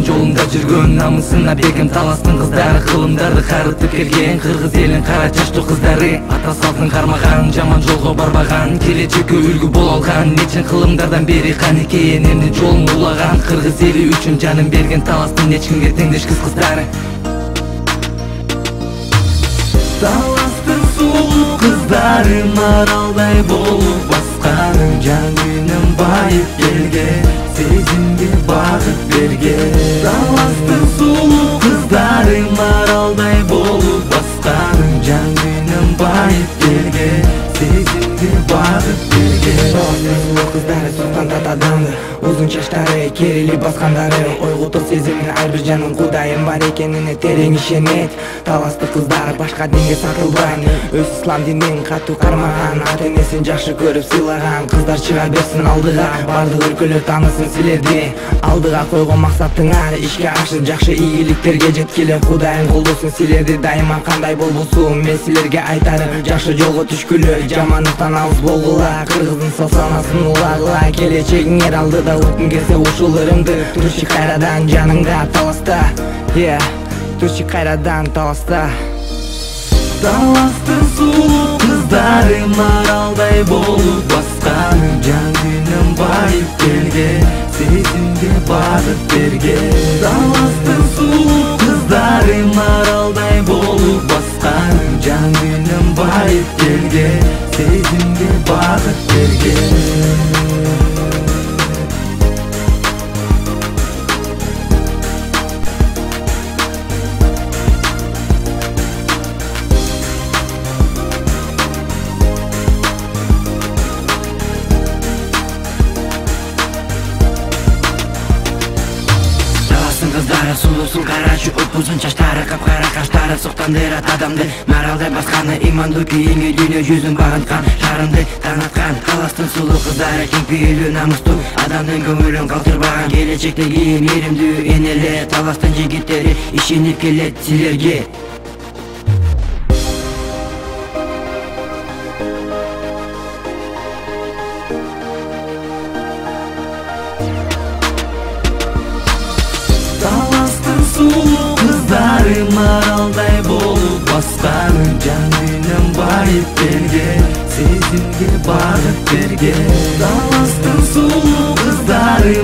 жаман жолунда жүргөн, намысына бекем таластын кыздары, кылымдарды карытып келген кыргыз элин кара чачтуу кыздары. Ата салтын кармаган, жаман жолго барбаган, келечекке үлгү боло алган, нечен кылымдардан бери канекей энемди жолун улаган. Кыргыз эли үчүн жанын берген таластын эч кимге теңдешсиз кыздары. Таластын сулуу кыздары, маралдай болуп басканы, жан дүйнөм байып келген, сезимге багыт берген. Таластын сулуу кыздары, маралдай болуп басканы, жан дүйнөм байып келген, сезимге багыт берген. Таластын сулуу кыздары, суктан татадамды, узун чачтары, керили баскандары, ойгутуп сезимин ар бир жанын кудайым бар экенине терең ишенет. Таласты кыздары башка динге сатылбайм, өз ислам динин катуу кармаган, ата энесин жакшы көрүп сыйлаган. Кыздар чыга берсин алдыга, бардык өлкөлөр таанысын силерди. Алдыга койгон максатыңар ишке ашып, жакшы ийгиликтерге жеткиле. Кудайым колдосун силерди дайыма, кандай болбосун мен силерге айтарым, жакшы жолго түшкүлө, жамандыктан алыс болгула. Кыргыздын сал санасын улагыла, келечегиңер алдыда, утун келсе ушуларыңды турчу кайрадан жаныңда. Таласта, турчу кайрадан таласта. Таластын сулуу кыздары, маралдай болуп басканы, жан дүйнөм байып келген, сезимге багыт берген. Таластын сулуу кыздары, маралдай болуп басканы, жан дүйнөм байып келген, сезимге багыт берген. Кыздары сулуусун карачу, upuzun чачтары, капкара каштары, суктандырат адамды, маралдай басканы, имандуу кийинги дүйнө жүзүн багынткан, шарымды танаткан. Таластын сулуу кыздары, кең пейилүү, намыстуу, адамдын көңүлүн калтырбаган, келечектеги мээримдүү энелер. Таластын жигиттери ишенип келет силерге. Таластын сулуу кыздары, маралдай болуп басканы, жан дүйнөм байып келген, сезимге багыт берген. Таластын сулуу кыздары,